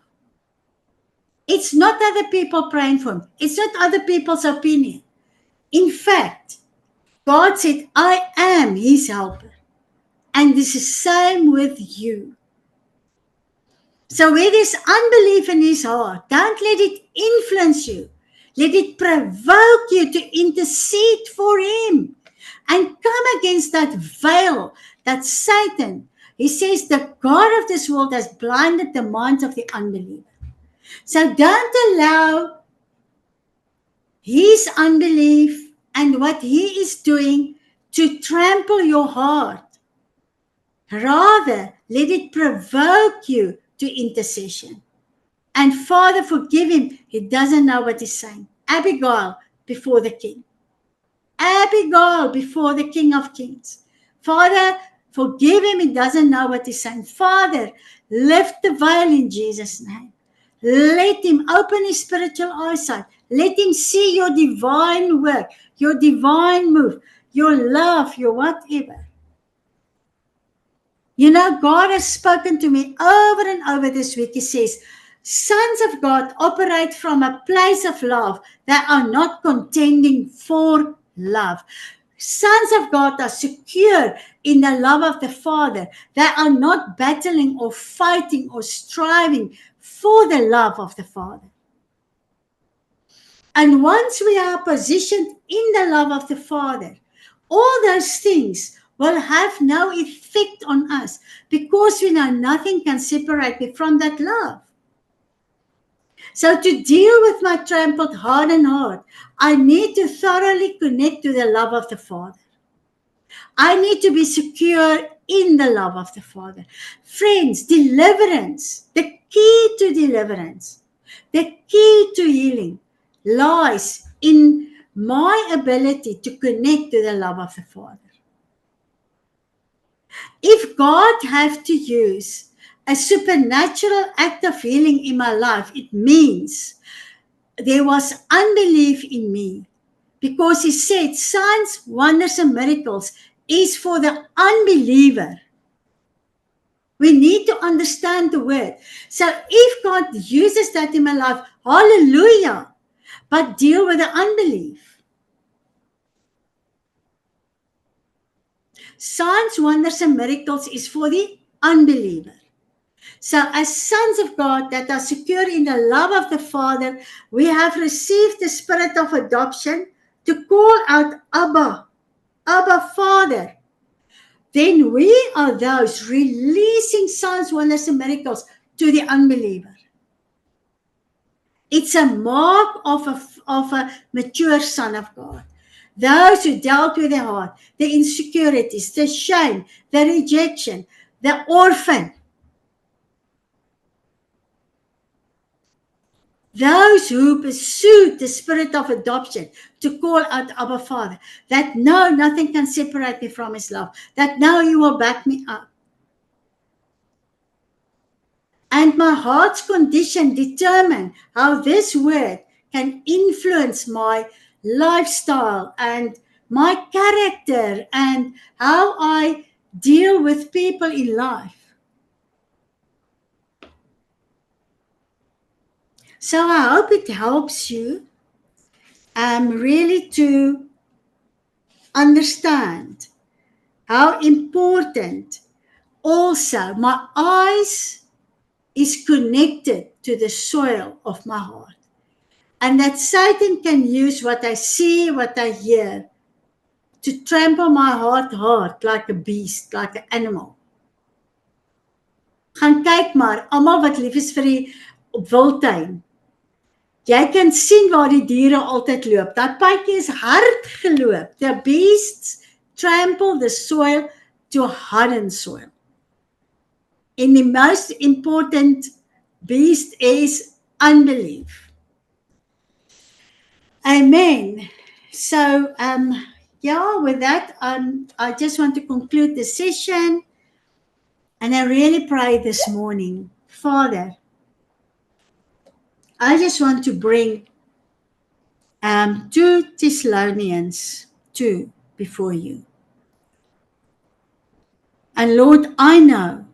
It's not other people praying for him. It's not other people's opinion. In fact, God said, I am his helper. And this is the same with you. So where there's unbelief in his heart, don't let it influence you. Let it provoke you to intercede for him and come against that veil that Satan, he says, the God of this world has blinded the minds of the unbeliever. So don't allow his unbelief and what he is doing to trample your heart. Rather, let it provoke you to intercession. And Father, forgive him. He doesn't know what he's saying. Abigail before the king. Abigail before the King of Kings. Father, forgive him. He doesn't know what he's saying. Father, lift the veil in Jesus' name. Let him open his spiritual eyesight. Let him see your divine work, your divine move, your love, your whatever. You know, God has spoken to me over and over this week. He says, sons of God operate from a place of love. They are not contending for love. Sons of God are secure in the love of the Father. They are not battling or fighting or striving for the love of the Father. And once we are positioned in the love of the Father, all those things will have no effect on us because we know nothing can separate me from that love. So to deal with my trampled, hardened heart, I need to thoroughly connect to the love of the Father. I need to be secure in the love of the Father. Friends, deliverance, the key to deliverance, the key to healing lies in my ability to connect to the love of the Father. If God have to use a supernatural act of healing in my life, it means there was unbelief in me. Because he said, signs, wonders, and miracles is for the unbeliever. We need to understand the word. So if God uses that in my life, hallelujah, but deal with the unbelief. Signs, wonders, and miracles is for the unbeliever. So, as sons of God that are secure in the love of the Father, we have received the spirit of adoption to call out Abba, Abba Father. Then we are those releasing signs, wonders, and miracles to the unbeliever. It's a mark of a mature son of God. Those who dealt with the heart, the insecurities, the shame, the rejection, the orphan. Those who pursued the spirit of adoption to call out Abba Father. That no, nothing can separate me from his love. That no, he will back me up. And my heart's condition determine how this word can influence my lifestyle and my character and how I deal with people in life. So I hope it helps you really to understand how important also my eyes is connected to the soil of my heart. And that Satan can use what I see, what I hear, to trample my heart hard like a beast, like an animal. Gaan kyk maar, almal wat lief is vir die wildtuin. Jy kan sien waar die diere altyd loop. Dat padjie is hard geloop. The beasts trample the soil to harden soil. And the most important beast is unbelief. Amen. So, with that, I just want to conclude the session. And I really pray this morning, Father, I just want to bring 2 Thessalonians 2 before you. And Lord, I know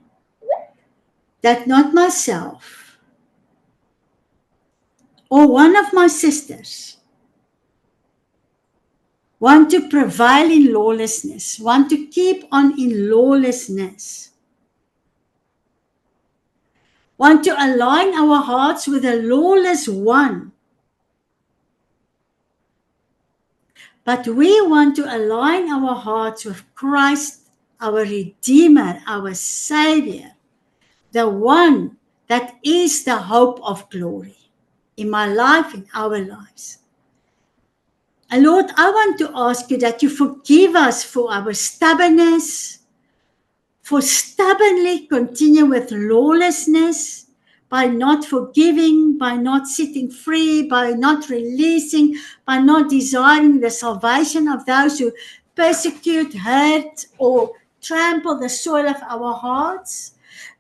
that not myself or one of my sisters want to prevail in lawlessness, want to keep on in lawlessness, want to align our hearts with the lawless one. But we want to align our hearts with Christ, our Redeemer, our Savior, the one that is the hope of glory in my life, in our lives. And Lord, I want to ask you that you forgive us for our stubbornness, for stubbornly continue with lawlessness, by not forgiving, by not setting free, by not releasing, by not desiring the salvation of those who persecute, hurt, or trample the soil of our hearts.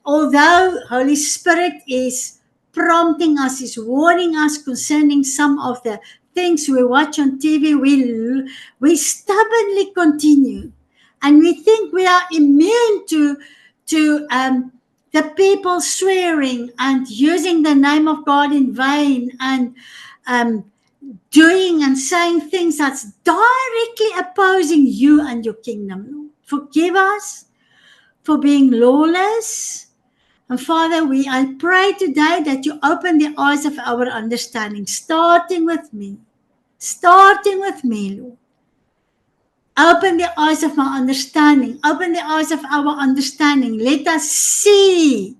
Although Holy Spirit is prompting us, is warning us concerning some of the things we watch on TV, we stubbornly continue. And we think we are immune to the people swearing and using the name of God in vain and doing and saying things that's directly opposing you and your kingdom, Lord. Forgive us for being lawless. And Father, I pray today that you open the eyes of our understanding, starting with me, Lord. Open the eyes of my understanding. Open the eyes of our understanding. Let us see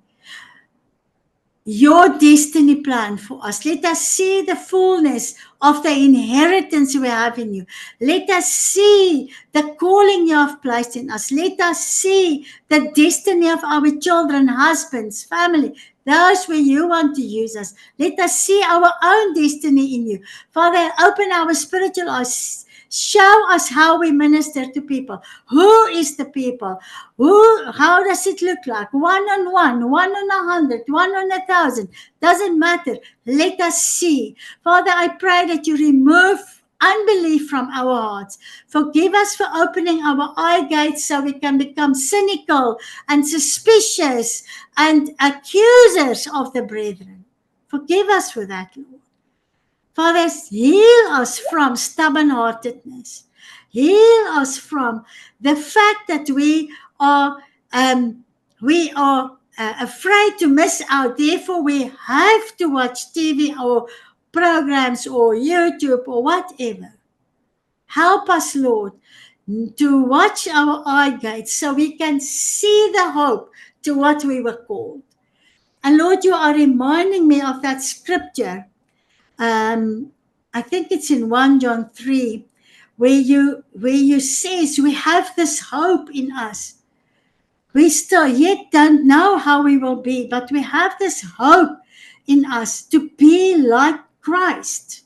your destiny plan for us. Let us see the fullness of the inheritance we have in you. Let us see the calling you have placed in us. Let us see the destiny of our children, husbands, family, those where you want to use us. Let us see our own destiny in you. Father, open our spiritual eyes. Show us how we minister to people. Who is the people? How does it look like? 1-on-1, 1-on-100, 1-on-1,000. Doesn't matter. Let us see. Father, I pray that you remove unbelief from our hearts. Forgive us for opening our eye gates so we can become cynical and suspicious and accusers of the brethren. Forgive us for that, Lord. Father, heal us from stubborn-heartedness. Heal us from the fact that we are afraid to miss out. Therefore, we have to watch TV or programs or YouTube or whatever. Help us, Lord, to watch our eye gates so we can see the hope to what we were called. And Lord, you are reminding me of that scripture. I think it's in 1 John 3, where you says we have this hope in us. We still yet don't know how we will be, but we have this hope in us to be like Christ.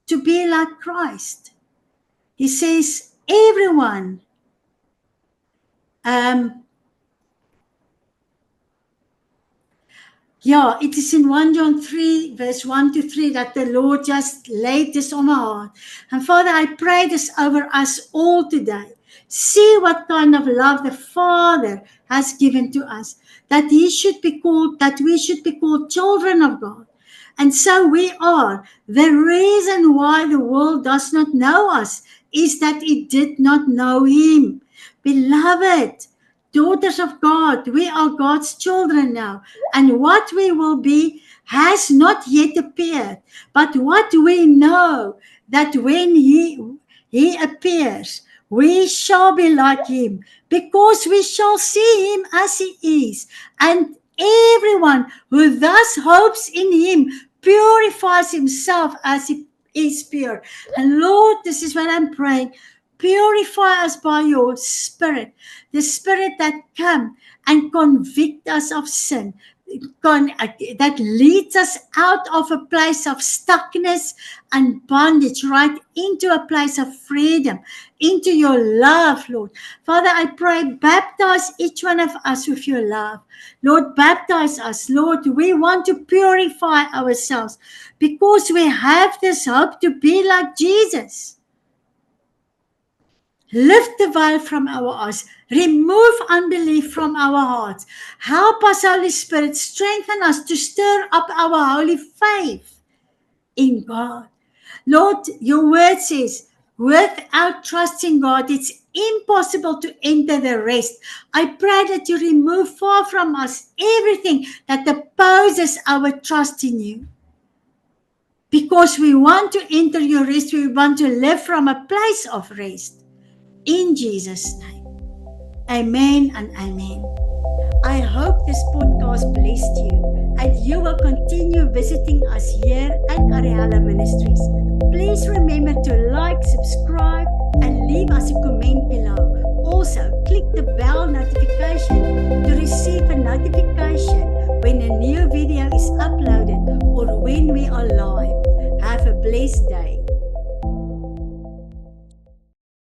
To be like Christ. He says, everyone, it is in 1 John 3, verse 1 to 3 that the Lord just laid this on my heart. And Father, I pray this over us all today. See what kind of love the Father has given to us, that we should be called children of God. And so we are. The reason why the world does not know us is that it did not know Him. Beloved, daughters of God, we are God's children now. And what we will be has not yet appeared. But what we know, that when He appears, we shall be like Him, because we shall see Him as He is. And everyone who thus hopes in Him purifies himself as He is pure. And Lord, this is what I'm praying. Purify us by your Spirit, the Spirit that comes and convict us of sin, that leads us out of a place of stuckness and bondage, right into a place of freedom, into your love, Lord. Father, I pray, baptize each one of us with your love. Lord, baptize us. Lord, we want to purify ourselves because we have this hope to be like Jesus. Lift the veil from our eyes. Remove unbelief from our hearts. Help us, Holy Spirit. Strengthen us to stir up our holy faith in God. Lord, your word says, without trusting God, it's impossible to enter the rest. I pray that you remove far from us everything that opposes our trust in you. Because we want to enter your rest. We want to live from a place of rest. In Jesus' name. Amen and amen. I hope this podcast blessed you and you will continue visiting us here at Ariella Ministries. Please remember to like, subscribe, and leave us a comment below. Also, click the bell notification to receive a notification when a new video is uploaded or when we are live. Have a blessed day.